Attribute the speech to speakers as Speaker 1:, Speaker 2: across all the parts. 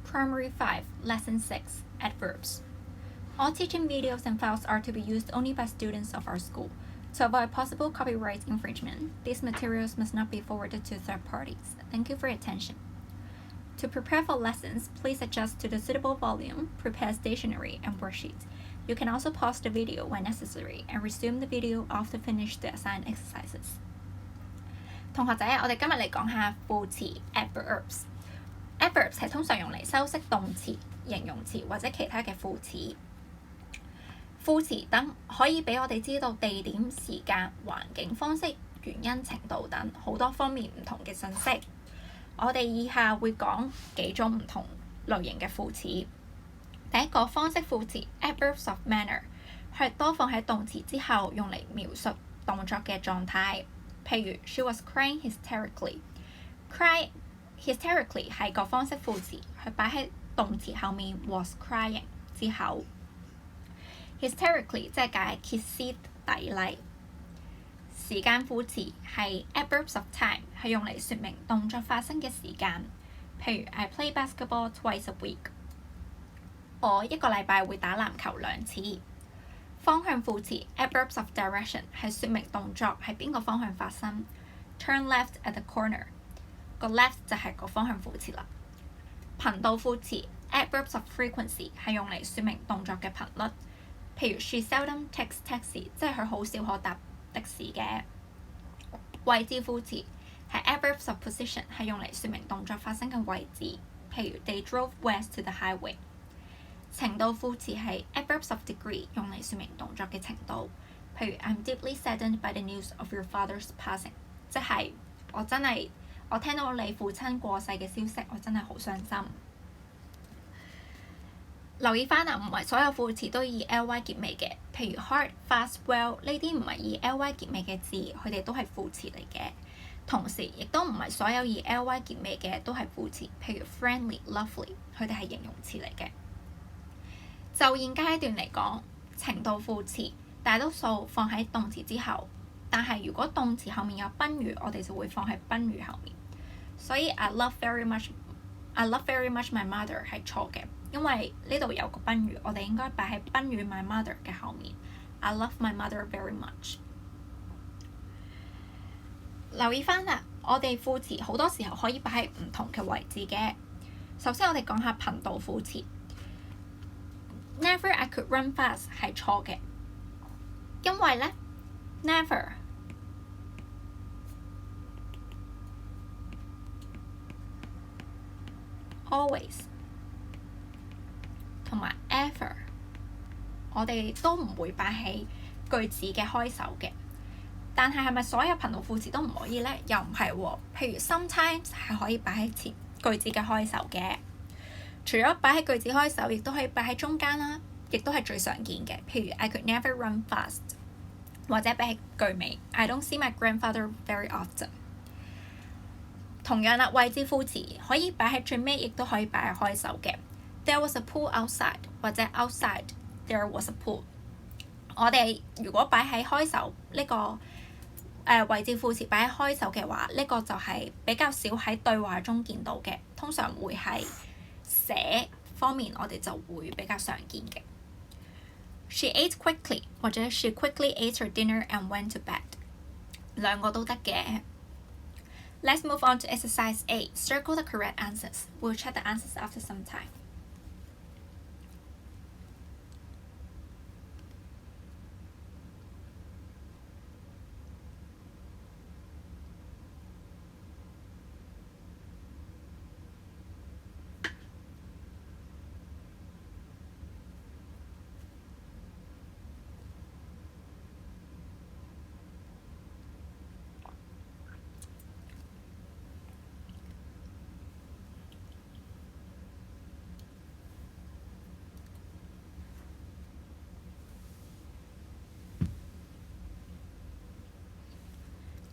Speaker 1: Primary 5, Lesson 6, Adverbs. All teaching videos and files are to be used only by students of our school. To avoid possible copyright infringement, these materials must not be forwarded to third parties. Thank you for your attention. To prepare for lessons, please adjust to the suitable volume, prepare stationery and worksheets. You can also pause the video when necessary and resume the video after finish the assigned exercises. 同學仔，我哋今日嚟講下副詞 adverbs。adverbs 係通常用嚟修飾動詞、形容詞或者其他嘅副詞。副詞等可以俾我哋知道地點、時間、環境、方式、原因、程度等好多方面唔同嘅信息。我哋以下會講幾種唔同類型嘅副詞。第一個方式副詞 Adverbs of manner 係多放喺動詞之後，用嚟描述動作嘅狀態。譬如 She was crying hysterically。Cry hysterically 係個方式副詞，佢擺喺動詞後面 was crying 之後。hysterically 即係解歇斯底里。時間副詞係 Adverbs of time 係用嚟說明動作發生嘅時間。譬如 I play basketball twice a week。我一個禮拜會打籃球2次。方向副詞 Adverbs of direction 係說明動作喺邊個方向發生。Turn left at the corner。個 left 就係個方向副詞啦。頻道副詞 Adverbs of frequency 係用嚟說明動作嘅頻率。譬如 She seldom takes taxi， 即係佢好少可搭的士嘅。位置副詞係 Adverbs of position 係用嚟說明動作發生嘅位置。譬如 They drove west to the highway。程度副詞係 Adverbs of degree 用嚟說明動作嘅程度。譬如 I'm deeply saddened by the news of your father's passing， 即係我聽到你父親過世嘅消息，我真係好傷心。留意翻啊，唔係所有副詞都以 ly 結尾嘅，譬如 hard、fast、well 呢啲唔係以 ly 結尾嘅字，佢哋都係副詞嚟嘅。同時，亦都唔係所有以 ly 結尾嘅都係副詞，譬如 friendly、lovely， 佢哋係形容詞嚟嘅。就現階段嚟講，程度副詞大多數放喺動詞之後，但係如果動詞後面有賓語，我哋就會放喺賓語後面。所以 I love very much my mother 係錯嘅，因為呢度有個賓語，我哋應該擺喺賓語 my mother 嘅後面。I love my mother very much。留意翻啦，我哋副詞好多時候可以擺喺唔同嘅位置嘅。首先我哋講下頻道副詞。Never I could run fast 係錯嘅，因為呢 never always 同埋 ever 我哋都唔會擺喺句子嘅開首嘅。但係咪所有頻道副詞都唔可以呢？又唔係喎。譬如 sometimes 係可以擺喺前句子嘅開首嘅。除咗擺喺句子開首，亦都可以擺喺中間啦，亦都係最常見嘅。譬如 I could never run fast， 或者擺喺句尾 I don't see my grandfather very often。同樣啦，位置副詞可以擺喺最尾，亦都可以擺喺開首嘅。There was a pool outside， 或者 outside there was a pool。我哋如果擺喺開首呢個位置副詞擺喺開首嘅話，呢個就係比較少喺對話中見到嘅，通常會係寫方面我哋就會比較常見嘅。She ate quickly， 或者 She quickly ate her dinner and went to bed， 兩個都得嘅。Let's move on to exercise 8. Circle the correct answers. We'll check the answers after some time.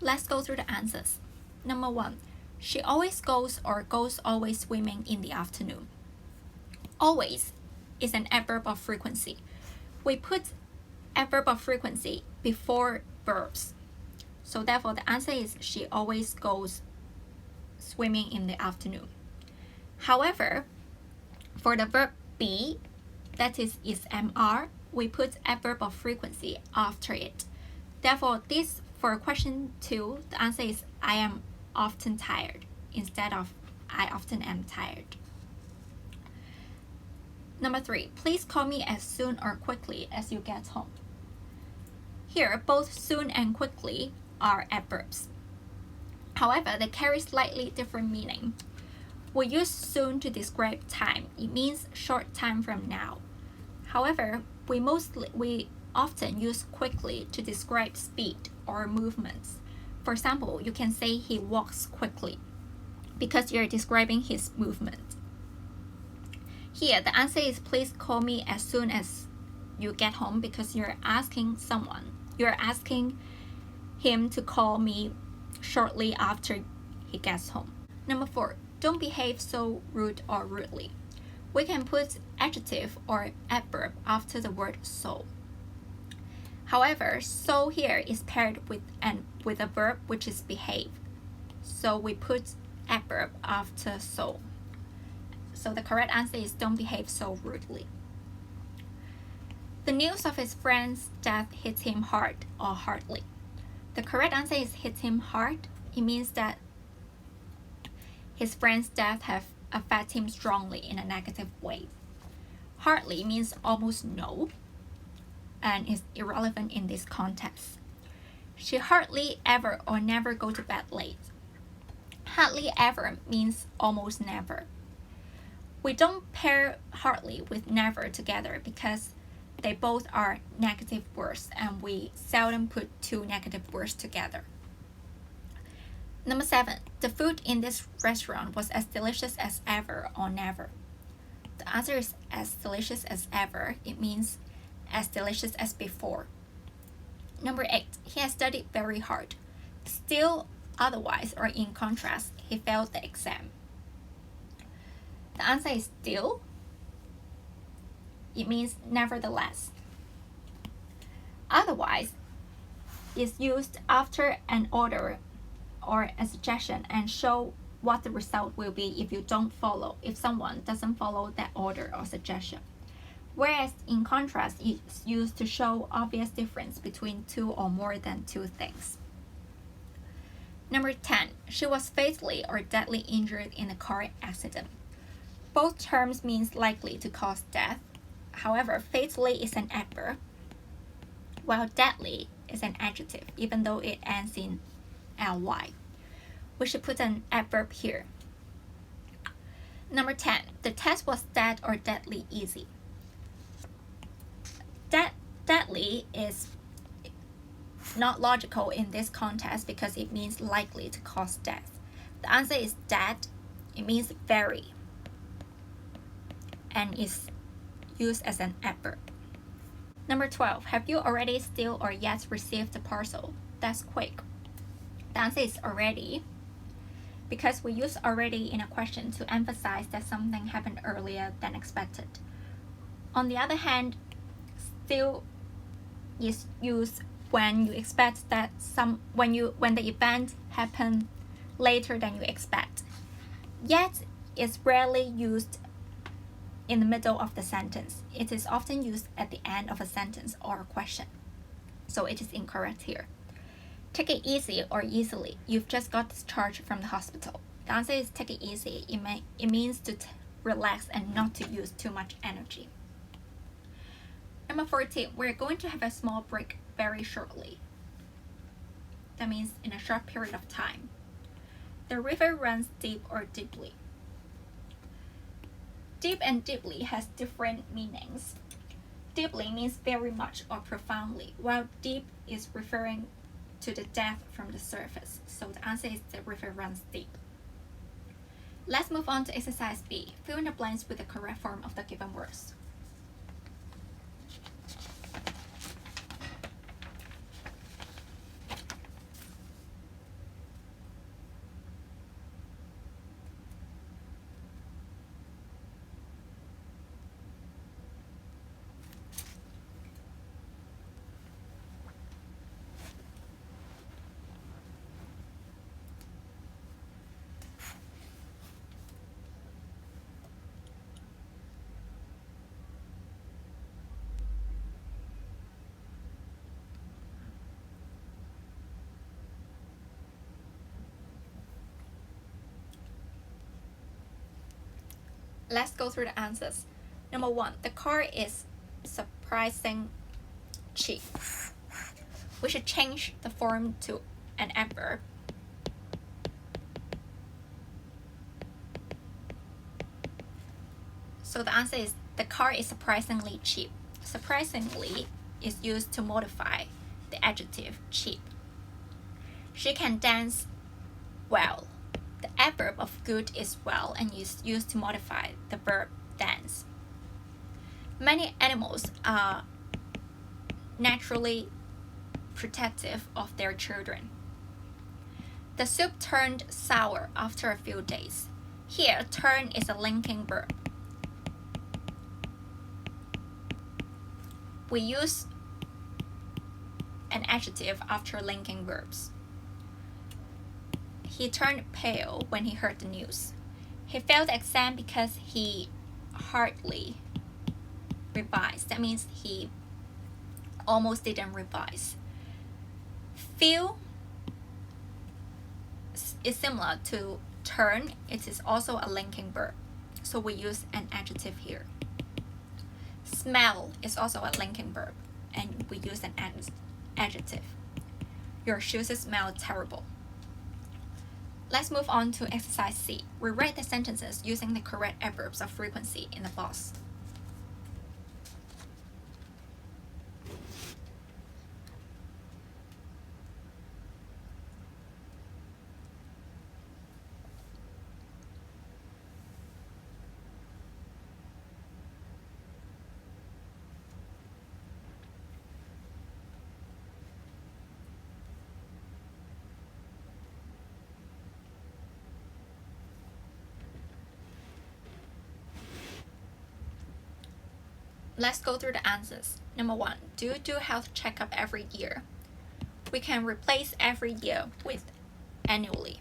Speaker 1: Let's go through the answers. Number 1. She always goes or goes always swimming in the afternoon. Always is an adverb of frequency. We put adverb of frequency before verbs. So therefore the answer is she always goes swimming in the afternoon. However, For the verb be, that is MR, we put adverb of frequency after it. Therefore, for question 2, the answer is I am often tired instead of I often am tired. Number 3, please call me as soon or quickly as you get home. Here, both soon and quickly are adverbs. However, they carry slightly different meaning. We use soon to describe time. It means short time from now. However, we often use quickly to describe speed or movements. For example, you can say he walks quickly because you're describing his movement. Here, the answer is please call me as soon as you get home because you're asking him to call me shortly after he gets home. Number 4, don't behave so rude or rudely. We can put adjective or adverb after the word so. However, so here is paired with a verb which is behave. So we put adverb after so. So the correct answer is don't behave so rudely. The news of his friend's death hit him hard or hardly. The correct answer is hit him hard. It means that his friend's death have affected him strongly in a negative way. Hardly means almost no and is irrelevant in this context. She hardly ever or never go to bed late. Hardly ever means almost never. We don't pair hardly with never together because they both are negative words and we seldom put two negative words together. Number 7, the food in this restaurant was as delicious as ever or never. The answer is as delicious as ever. It means as delicious as before. Number 8, he has studied very hard. Still, otherwise, or in contrast, he failed the exam. The answer is still. It means nevertheless. Otherwise is used after an order or a suggestion and show what the result will be if someone doesn't follow that order or suggestion. Whereas in contrast, it's used to show obvious difference between two or more than two things. Number 10, she was fatally or deadly injured in a car accident. Both terms means likely to cause death. However, fatally is an adverb, while deadly is an adjective, even though it ends in ly. We should put an adverb here. Number 10, the test was dead or deadly easy. Deadly is not logical in this context because it means likely to cause death. The answer is dead. It means very and is used as an adverb. Number 12, have you already still or yet received the parcel? That's quick. The answer is already because we use already in a question to emphasize that something happened earlier than expected. On the other hand, still is used when you expect that when the event happened later than you expect. Yet is rarely used in the middle of the sentence. It is often used at the end of a sentence or a question. So it is incorrect here. Take it easy or easily. You've just got discharged from the hospital. The answer is take it easy. It means to relax and not to use too much energy. Number 14, we're going to have a small break very shortly. That means in a short period of time. The river runs deep or deeply. Deep and deeply has different meanings. Deeply means very much or profoundly, while deep is referring to the depth from the surface. So the answer is the river runs deep. Let's move on to exercise B. Fill in the blanks with the correct form of the given words. Let's go through the answers. Number 1, the car is surprising cheap. We should change the form to an adverb. So the answer is the car is surprisingly cheap. Surprisingly is used to modify the adjective cheap. She can dance well. The adverb of good is well and is used to modify the verb dance. Many animals are naturally protective of their children. The soup turned sour after a few days. Here, turn is a linking verb. We use an adjective after linking verbs. He turned pale when he heard the news. He failed the exam because he hardly revised. That means he almost didn't revise. Feel is similar to turn. It is also a linking verb. So we use an adjective here. Smell is also a linking verb, and we use an adjective. Your shoes smell terrible. Let's move on to exercise C. Rewrite the sentences using the correct adverbs of frequency in the box. Let's go through the answers. Number 1, do you do health checkup every year? We can replace every year with annually.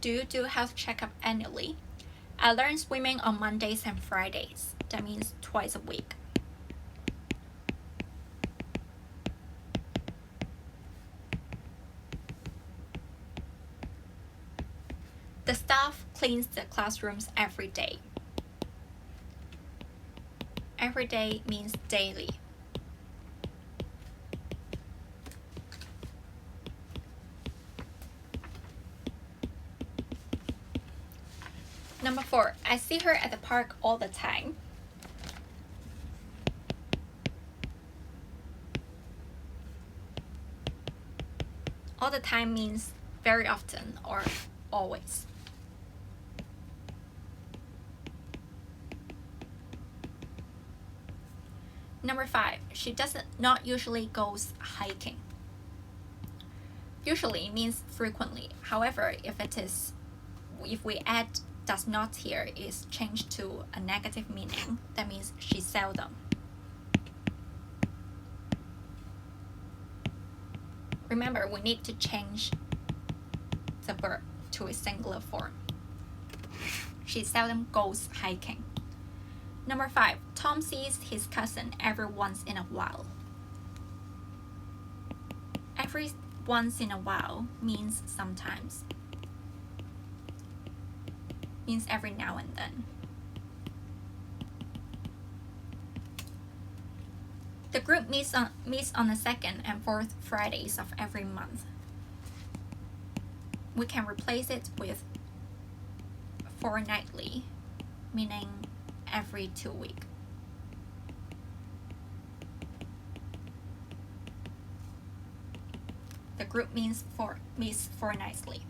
Speaker 1: Do you do health checkup annually? I learn swimming on Mondays and Fridays. That means twice a week. The staff cleans the classrooms every day. Every day means daily. Number 4, I see her at the park all the time. All the time means very often or always. Number 5, she not usually goes hiking. Usually means frequently. However, if we add does not here, is changed to a negative meaning. That means she seldom. Remember, we need to change the verb to a singular form. She seldom goes hiking. Number 5, Tom sees his cousin every once in a while. Every once in a while means sometimes. Means every now and then. The group meets on the 2nd and 4th Fridays of every month. We can replace it with fortnightly, meaning every 2 weeks. The group meets fortnightly.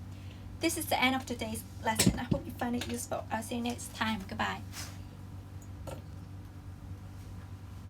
Speaker 1: This is the end of today's lesson. I hope you find it useful. I'll see you next time. Goodbye.